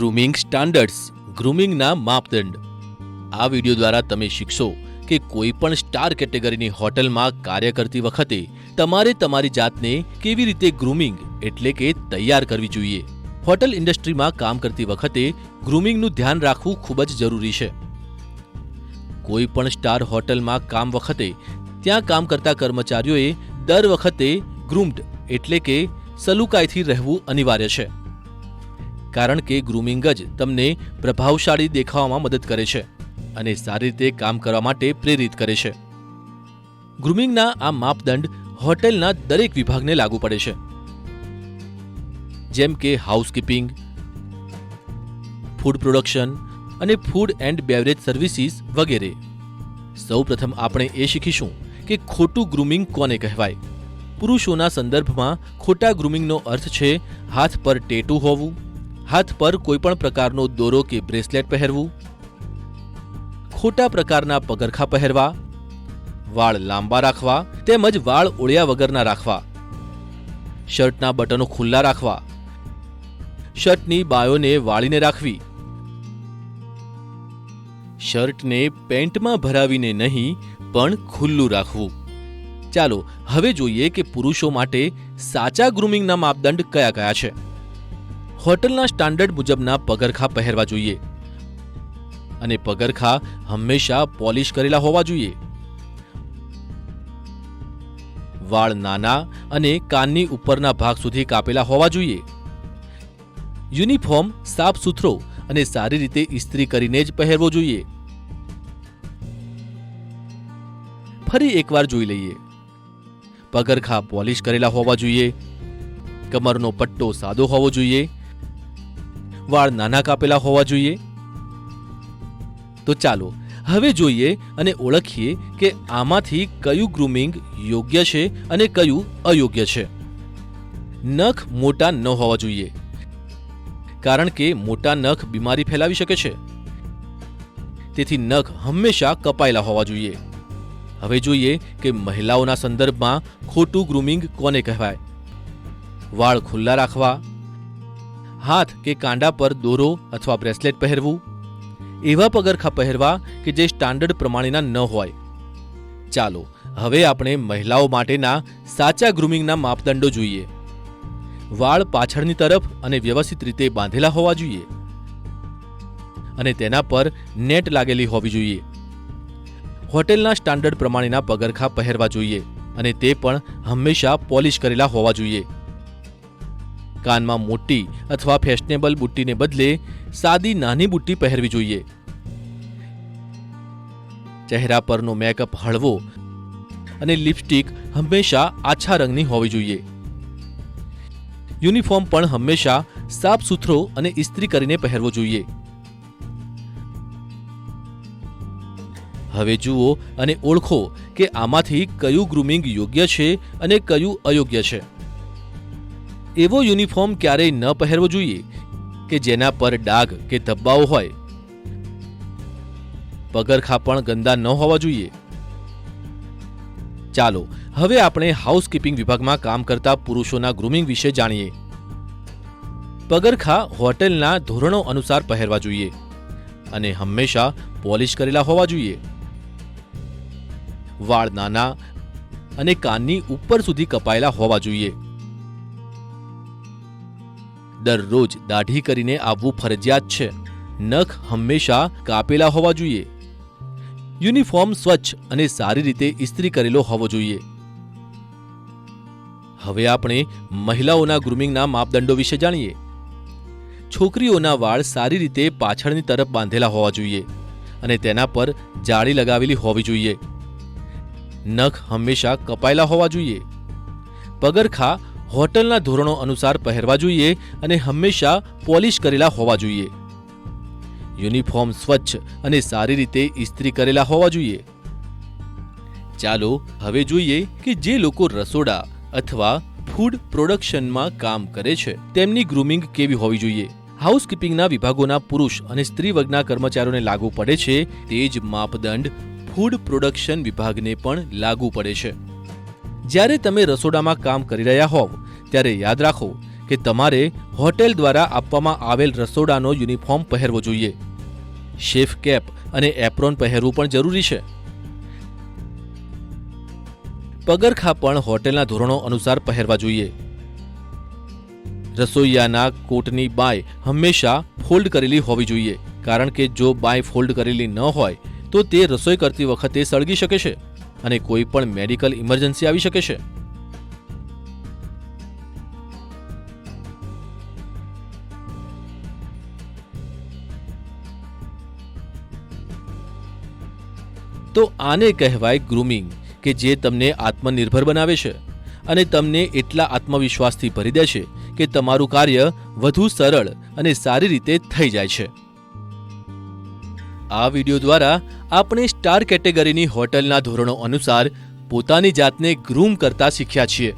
Grooming standards, ગ્રૂમિંગના માપદંડ। આ video દ્વારા તમે શીખશો કે કોઈ પણ સ્ટાર કેટેગરીની હોટલમાં કાર્ય કરતી વખતે તમારે તમારી જાતને કેવી રીતે ગ્રૂમિંગ એટલે કે તૈયાર કરવી જોઈએ। હોટલ ઇન્ડસ્ટ્રીમાં કામ કરતી વખતે ગ્રૂમિંગનું ધ્યાન રાખવું ખૂબ જ જરૂરી છે। કોઈ પણ સ્ટાર હોટલમાં કામ વખતે ત્યાં કામ કરતા કર્મચારીઓએ દર વખતે ગ્રૂમ્ડ એટલે કે સલુકાઈથી રહેવું અનિવાર્ય છે, કારણ કે ગ્રૂમિંગ જ તમને પ્રભાવશાળી દેખાવામાં મદદ કરે છે અને સારી રીતે કામ કરવા માટે પ્રેરિત કરે છે। ગ્રૂમિંગના આ માપદંડ હોટેલના દરેક વિભાગને લાગુ પડે છે, જેમ કે હાઉસકીપિંગ, ફૂડ પ્રોડક્શન અને ફૂડ એન્ડ બેવરેજ સર્વિસીસ વગેરે। સૌપ્રથમ આપણે એ શીખીશું કે ખોટું ગ્રૂમિંગ કોને કહેવાય। પુરુષોના સંદર્ભમાં ખોટા ગ્રૂમિંગનો અર્થ છે હાથ પર ટેટુ હોવું, હાથ પર કોઈપણ પ્રકારનો દોરો કે બ્રેસલેટ પહેરવું, ખોટા પ્રકારના પગરખા પહેરવા, વાળ લાંબા રાખવા તેમજ વાળ ઓળ્યા વગરના રાખવા, શર્ટના બટનો ખુલ્લા રાખવા, શર્ટની બાયોને વાળીને રાખવી, શર્ટને પેન્ટમાં ભરાવીને નહીં પણ ખુલ્લું રાખવું। ચાલો હવે જોઈએ કે પુરુષો માટે સાચા ગ્રૂમિંગના માપદંડ કયા કયા છે। હોટલના સ્ટાન્ડર્ડ મુજબના પગરખા પહેરવા જોઈએ અને પગરખા હંમેશા પોલિશ કરેલા હોવા જોઈએ। વાળ નાના અને કાનની ઉપરના ભાગ સુધી કાપેલા હોવા જોઈએ। યુનિફોર્મ સાફ સુથરો અને સારી રીતે ઇસ્ત્રી કરીને જ પહેરવો જોઈએ। ફરી એકવાર જોઈ લઈએ। પગરખા પોલિશ કરેલા હોવા જોઈએ, કમરનો પટ્ટો સાદો હોવો જોઈએ, વાળ નાના કાપેલા હોવા જોઈએ। તો ચાલો હવે જોઈએ અને ઓળખીએ કે આમાંથી કયું ગ્રૂમિંગ યોગ્ય છે અને કયું અયોગ્ય છે। નખ મોટા ન હોવા જોઈએ, કારણ કે મોટા નખ બીમારી ફેલાવી શકે છે, તેથી નખ હંમેશા કપાયેલા હોવા જોઈએ। હવે જોઈએ કે મહિલાઓના સંદર્ભમાં ખોટું ગ્રૂમિંગ કોને કહેવાય। વાળ ખુલ્લા રાખવા, હાથ કે કાંડા પર દોરો અથવા બ્રેસલેટ પહેરવું, એવા પગરખા પહેરવા કે જે સ્ટાન્ડર્ડ પ્રમાણેના ન હોય। ચાલો હવે આપણે મહિલાઓ માટેના સાચા ગ્રૂમિંગના માપદંડો જોઈએ। વાળ પાછળની તરફ અને વ્યવસ્થિત રીતે બાંધેલા હોવા જોઈએ અને તેના પર નેટ લાગેલી હોવી જોઈએ। હોટેલના સ્ટાન્ડર્ડ પ્રમાણેના પગરખા પહેરવા જોઈએ અને તે પણ હંમેશા પોલિશ કરેલા હોવા જોઈએ। કાનમાં મોટી અથવા ફેશનેબલ બુટ્ટીને બદલે સાદી નાની બુટ્ટી પહેરવી જોઈએ। ચહેરા પરનો મેકઅપ હળવો અને લિપસ્ટિક હંમેશા આછા રંગની હોવી જોઈએ। યુનિફોર્મ પણ હંમેશા સાફ સુથરો અને ઇસ્ત્રી કરીને પહેરવો જોઈએ। હવે જુઓ અને ઓળખો કે આમાંથી કયું ગ્રૂમિંગ યોગ્ય છે અને કયું અયોગ્ય છે। એવો યુનિફોર્મ ક્યારેય ન પહેરવો જોઈએ કે જેના પર ડાઘ કે ધબ્બાઓ હોય। પગરખા પણ ગંદા ન હોવા જોઈએ। ચાલો હવે આપણે હાઉસકીપિંગ વિભાગમાં કામ કરતા પુરુષોના ગ્રૂમિંગ વિશે જાણીએ। પગરખા હોટેલના ધોરણો અનુસાર પહેરવા જોઈએ અને હંમેશા પોલિશ કરેલા હોવા જોઈએ। વાળ નાના અને કાનની ઉપર સુધી કપાયેલા હોવા જોઈએ। દરરોજ દાઢી કરીને આવવું ફરજિયાત છે। નખ હંમેશા કાપેલા હોવા જોઈએ। યુનિફોર્મ સ્વચ્છ અને સારી રીતે ઇસ્ત્રી કરેલો હોવો જોઈએ। હવે આપણે મહિલાઓના ગ્રૂમિંગના માપદંડો વિશે જાણીએ। છોકરીઓના વાળ સારી રીતે પાછળની તરફ બાંધેલા હોવા જોઈએ અને તેના પર જાળી લગાવેલી હોવી જોઈએ। નખ હંમેશા કપાયેલા હોવા જોઈએ। પગરખા હોટલના ધોરણો અનુસાર પહેરવા જોઈએ અને હંમેશા પોલિશ કરેલા હોવા જોઈએ। યુનિફોર્મ સ્વચ્છ અને સારી રીતે ઇસ્ત્રી કરેલા હોવા જોઈએ। ચાલો હવે જોઈએ કે જે લોકો રસોડા અથવા ફૂડ પ્રોડક્શનમાં કામ કરે છે તેમની ગ્રૂમિંગ કેવી હોવી જોઈએ। હાઉસકીપિંગના વિભાગોના પુરુષ અને સ્ત્રી વર્ગના કર્મચારીઓને લાગુ પડે છે તે જ માપદંડ ફૂડ પ્રોડક્શન વિભાગને પણ લાગુ પડે છે। જ્યારે તમે રસોડામાં કામ કરી રહ્યા હોવ ત્યારે યાદ રાખો કે તમારે હોટેલ દ્વારા આપવામાં આવેલ રસોડાનો યુનિફોર્મ પહેરવો જોઈએ. શેફ કેપ અને એપ્રોન પહેરવું પણ જરૂરી છે. પગરખાં પણ હોટેલના ધોરણો અનુસાર પહેરવા જોઈએ. રસોઈયાના કોટની બાય હંમેશા ફોલ્ડ કરેલી હોવી જોઈએ, કારણ કે જો બાય ફોલ્ડ કરેલી ન હોય તો તે રસોઈ કરતી વખતે સળગી શકે છે અને કોઈ પણ મેડિકલ ઇમરજન્સી આવી શકે છે. તો આને કહેવાય ગ્રૂમિંગ, કે જે તમને આત્મનિર્ભર બનાવે છે અને તમને એટલા આત્મવિશ્વાસથી ભરી દે છે કે તમારું કાર્ય વધુ સરળ અને સારી રીતે થઈ જાય છે. આ વિડિયો દ્વારા આપણે સ્ટાર કેટેગરીની હોટલના ધોરણો અનુસાર પોતાની જાતને ગ્રૂમ કરતા શીખ્યા છીએ.